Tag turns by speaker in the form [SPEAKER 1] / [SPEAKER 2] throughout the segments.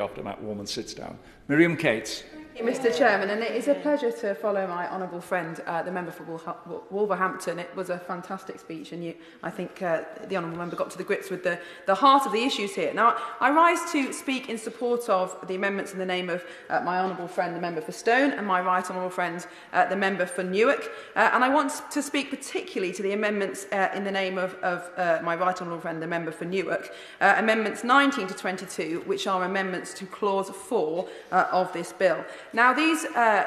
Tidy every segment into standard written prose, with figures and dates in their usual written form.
[SPEAKER 1] After Matt Warman sits down. Miriam Cates.
[SPEAKER 2] Mr Chairman, and it is a pleasure to follow my honourable friend, the member for Wolverhampton. It was a fantastic speech, and I think the honourable member got to the grips with the heart of the issues here. Now, I rise to speak in support of the amendments in the name of my honourable friend, the member for Stone, and my right honourable friend, the member for Newark. And I want to speak particularly to the amendments in the name of my right honourable friend, the member for Newark, amendments 19 to 22, which are amendments to clause 4 of this bill. Now, these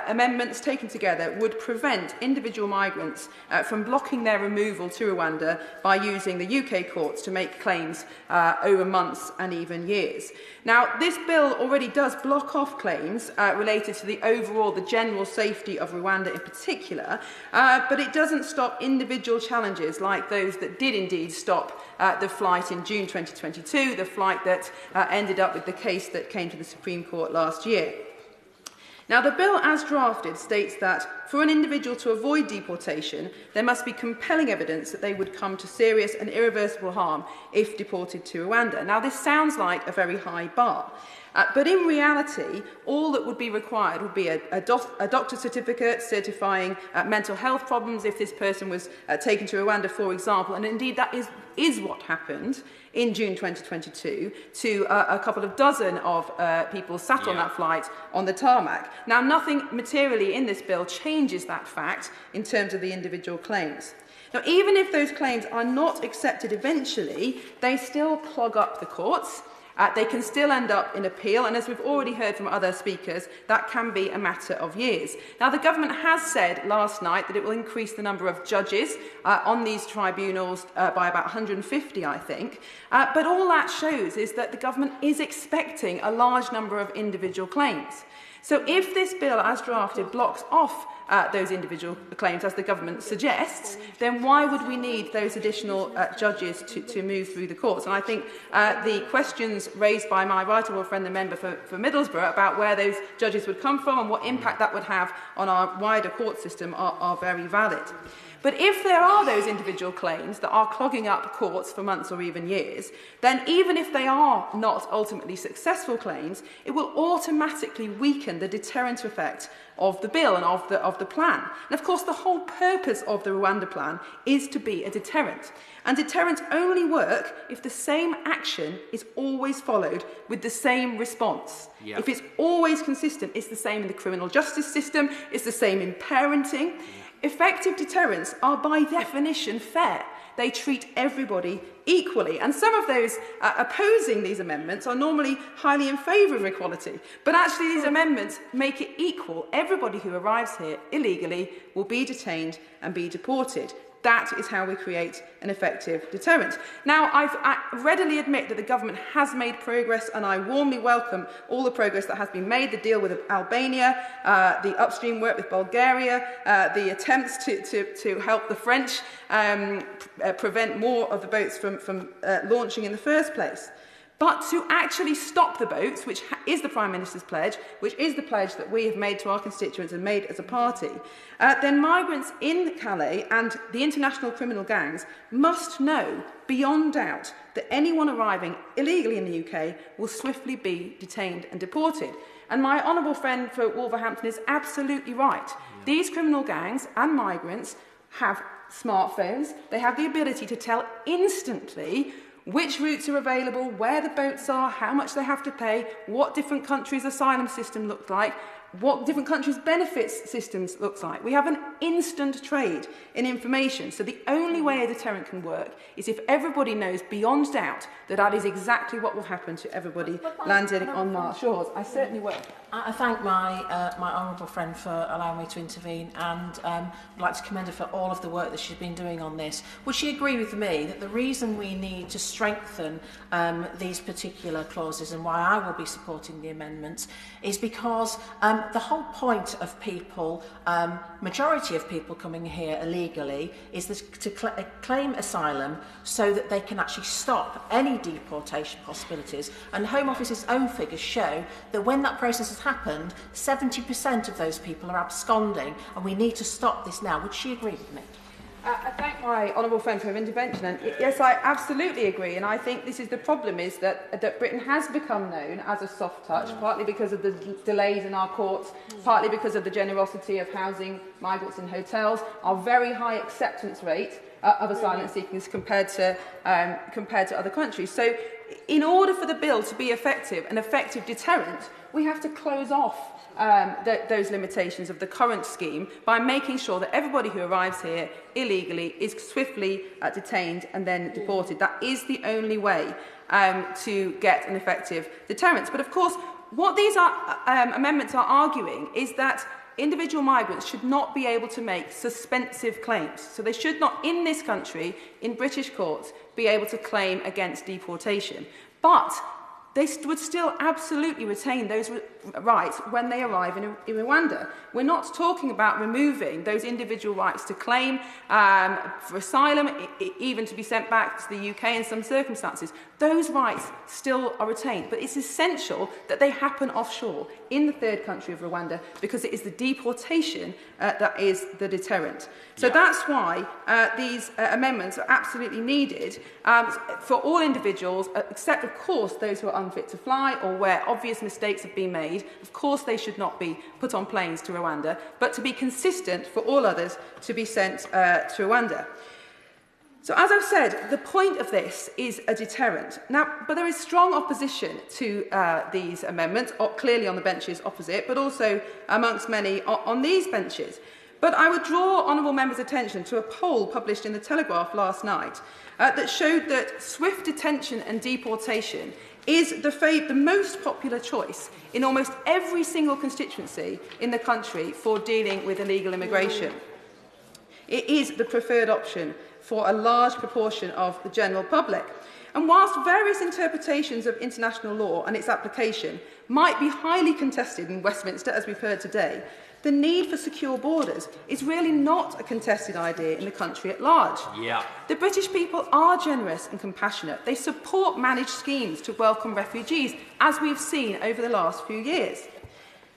[SPEAKER 2] amendments taken together would prevent individual migrants from blocking their removal to Rwanda by using the UK courts to make claims over months and even years. Now, this bill already does block off claims related to the general safety of Rwanda in particular, but it doesn't stop individual challenges like those that did indeed stop the flight in June 2022, the flight that ended up with the case that came to the Supreme Court last year. Now, the bill as drafted states that for an individual to avoid deportation, there must be compelling evidence that they would come to serious and irreversible harm if deported to Rwanda. Now, this sounds like a very high bar. But in reality, all that would be required would be a doctor's certificate certifying mental health problems if this person was taken to Rwanda, for example. And indeed, that is what happened in June 2022 to a couple of dozen of people sat on that flight on the tarmac. Now, nothing materially in this bill changes that fact in terms of the individual claims. Now, even if those claims are not accepted eventually, they still clog up the courts. They can still end up in appeal, and as we've already heard from other speakers, that can be a matter of years. Now, the government has said last night that it will increase the number of judges on these tribunals by about 150, I think. But all that shows is that the government is expecting a large number of individual claims. So if this bill, as drafted, blocks off those individual claims, as the government suggests, then why would we need those additional judges to move through the courts? And I think the questions raised by my right honourable friend, the member for Middlesbrough, about where those judges would come from and what impact that would have on our wider court system are very valid. But if there are those individual claims that are clogging up courts for months or even years, then even if they are not ultimately successful claims, it will automatically weaken the deterrent effect of the bill and of the plan. And of course, the whole purpose of the Rwanda plan is to be a deterrent. And deterrents only work if the same action is always followed with the same response. Yep. If it's always consistent, it's the same in the criminal justice system, it's the same in parenting. Effective deterrents are by definition fair. They treat everybody equally. And some of those opposing these amendments are normally highly in favour of equality. But actually these amendments make it equal. Everybody who arrives here illegally will be detained and be deported. That is how we create an effective deterrent. Now, I readily admit that the government has made progress, and I warmly welcome all the progress that has been made, the deal with Albania, the upstream work with Bulgaria, the attempts to help the French prevent more of the boats from launching in the first place. But to actually stop the boats, which is the Prime Minister's pledge, which is the pledge that we have made to our constituents and made as a party, then migrants in Calais and the international criminal gangs must know beyond doubt that anyone arriving illegally in the UK will swiftly be detained and deported. And my honourable friend for Wolverhampton is absolutely right. Yeah. These criminal gangs and migrants have smartphones. They have the ability to tell instantly which routes are available, where the boats are, how much they have to pay, what different countries' asylum system looks like, what different countries' benefits systems looks like. We have an instant trade in information. So the only way a deterrent can work is if everybody knows beyond doubt that that is exactly what will happen to everybody landing on our shores. I certainly will.
[SPEAKER 3] I thank my honourable friend for allowing me to intervene, and I'd like to commend her for all of the work that she's been doing on this. Would she agree with me that the reason we need to strengthen these particular clauses, and why I will be supporting the amendments, is because the whole point of people, majority of people coming here illegally, is to claim asylum so that they can actually stop any deportation possibilities. And the Home Office's own figures show that when that process has happened, 70% of those people are absconding, and we need to stop this now. Would she agree with me?
[SPEAKER 2] I thank my honourable friend for her intervention, and yes, I absolutely agree, and I think this is the problem, is that Britain has become known as a soft touch, partly because of the delays in our courts, partly because of the generosity of housing migrants in hotels, our very high acceptance rate of asylum seekers compared to other countries. So in order for the bill to be effective, an effective deterrent, we have to close off those limitations of the current scheme by making sure that everybody who arrives here illegally is swiftly detained and then deported. That is the only way to get an effective deterrent. But of course, what these amendments are arguing is that individual migrants should not be able to make suspensive claims. So they should not, in this country, in British courts, be able to claim against deportation. But they would still absolutely retain those rights when they arrive in Rwanda. We're not talking about removing those individual rights to claim for asylum, even to be sent back to the UK in some circumstances. Those rights still are retained, but it's essential that they happen offshore in the third country of Rwanda, because it is the deportation that is the deterrent. So that's why these amendments are absolutely needed for all individuals, except of course those who are unfit to fly or where obvious mistakes have been made. Of course they should not be put on planes to Rwanda, but to be consistent for all others to be sent to Rwanda. So as I've said, the point of this is a deterrent. Now, but there is strong opposition to these amendments, clearly on the benches opposite, but also amongst many on these benches. But I would draw honourable members' attention to a poll published in the Telegraph last night that showed that swift detention and deportation is the most popular choice in almost every single constituency in the country for dealing with illegal immigration. It is the preferred option for a large proportion of the general public. And whilst various interpretations of international law and its application might be highly contested in Westminster, as we've heard today, the need for secure borders is really not a contested idea in the country at large. The British people are generous and compassionate. They support managed schemes to welcome refugees, as we've seen over the last few years.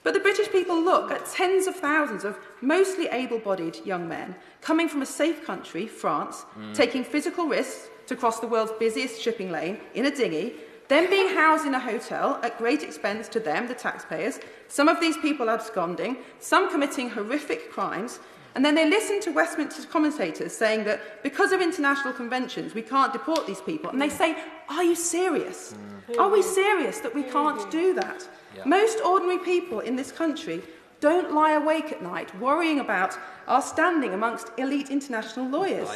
[SPEAKER 2] But the British people look at tens of thousands of mostly able-bodied young men coming from a safe country, France, taking physical risks to cross the world's busiest shipping lane in a dinghy, then being housed in a hotel at great expense to them, the taxpayers, some of these people absconding, some committing horrific crimes, and then they listen to Westminster commentators saying that because of international conventions we can't deport these people, and they say, are you serious? Are we serious that we can't do that? Most ordinary people in this country don't lie awake at night worrying about our standing amongst elite international lawyers.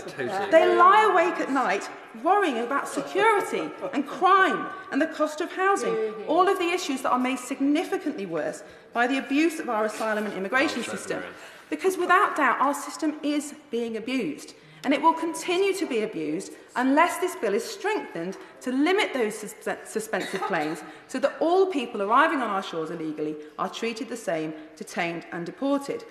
[SPEAKER 2] They lie awake at night worrying about security and crime and the cost of housing, all of the issues that are made significantly worse by the abuse of our asylum and immigration system. Because without doubt, our system is being abused, and it will continue to be abused unless this bill is strengthened to limit those suspensive claims so that all people arriving on our shores illegally are treated the same, detained and deported.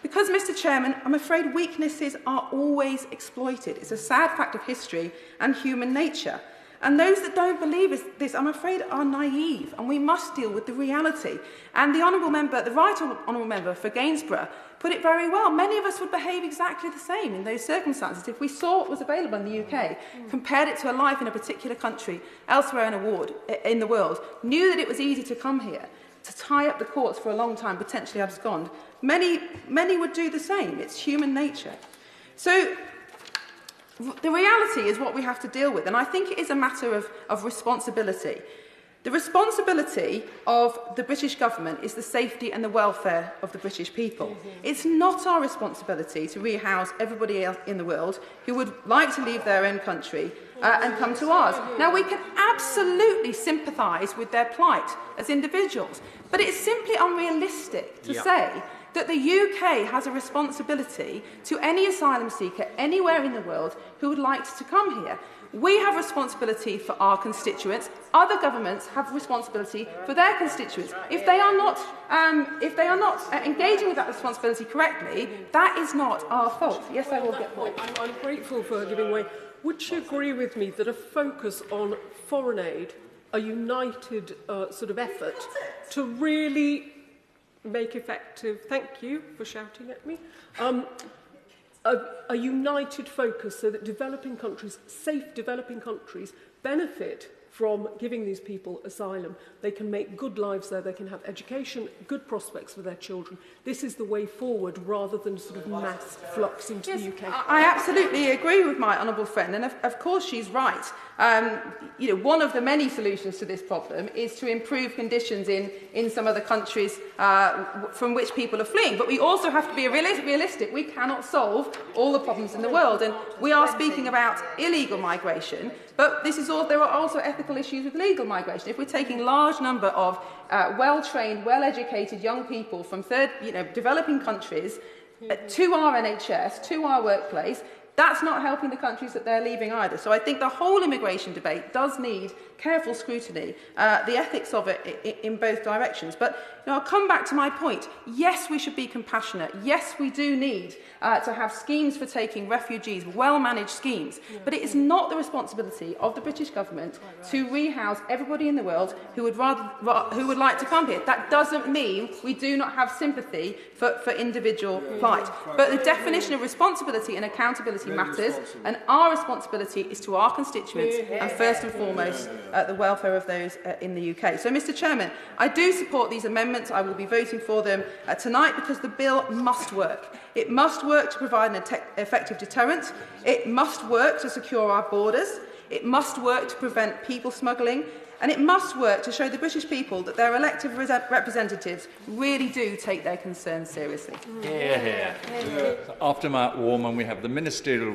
[SPEAKER 2] Because, Mr Chairman, I'm afraid weaknesses are always exploited. It's a sad fact of history and human nature. And those that don't believe this, I'm afraid, are naive, and we must deal with the reality. And the honourable member, the right honourable member for Gainsborough, put it very well. Many of us would behave exactly the same in those circumstances if we saw what was available in the UK, compared it to a life in a particular country, elsewhere in the world, knew that it was easy to come here, to tie up the courts for a long time, potentially abscond. Many would do the same. It's human nature. So the reality is what we have to deal with, and I think it is a matter of responsibility. The responsibility of the British government is the safety and the welfare of the British people. It's not our responsibility to rehouse everybody else in the world who would like to leave their own country and come to ours. Now, we can absolutely sympathise with their plight as individuals, but it's simply unrealistic to say that the UK has a responsibility to any asylum seeker anywhere in the world who would like to come here. We have responsibility for our constituents. Other governments have responsibility for their constituents. If they are not engaging with that responsibility correctly, that is not our fault. Yes, I will get more.
[SPEAKER 4] I'm grateful for giving way. Would you agree with me that a focus on foreign aid, a united sort of effort to really make effective, thank you for shouting at me, a united focus so that developing countries, safe developing countries, benefit from giving these people asylum. They can make good lives there, they can have education, good prospects for their children. This is the way forward rather than sort of mass flux into the UK.
[SPEAKER 2] I absolutely agree with my honourable friend, and of course she's right. One of the many solutions to this problem is to improve conditions in some of the countries from which people are fleeing. But we also have to be realistic. We cannot solve all the problems in the world. And we are speaking about illegal migration, but there are also ethical issues with legal migration. If we're taking a large number of well-trained, well-educated young people from developing countries to our NHS, to our workplace, that's not helping the countries that they're leaving either. So I think the whole immigration debate does need careful scrutiny, the ethics of it in both directions. But I'll come back to my point. Yes, we should be compassionate. Yes, we do need to have schemes for taking refugees, well-managed schemes. But it is not the responsibility of the British government to rehouse everybody in the world who would like to come here. That doesn't mean we do not have sympathy for individual plight. But the definition of responsibility and accountability matters, and our responsibility is to our constituents and first and foremost the welfare of those in the UK. So, Mr Chairman, I do support these amendments. I will be voting for them tonight because the bill must work. It must work to provide an effective deterrent. It must work to secure our borders. It must work to prevent people smuggling. And it must work to show the British people that their elected representatives really do take their concerns seriously.
[SPEAKER 1] After Matt Warman, we have the ministerial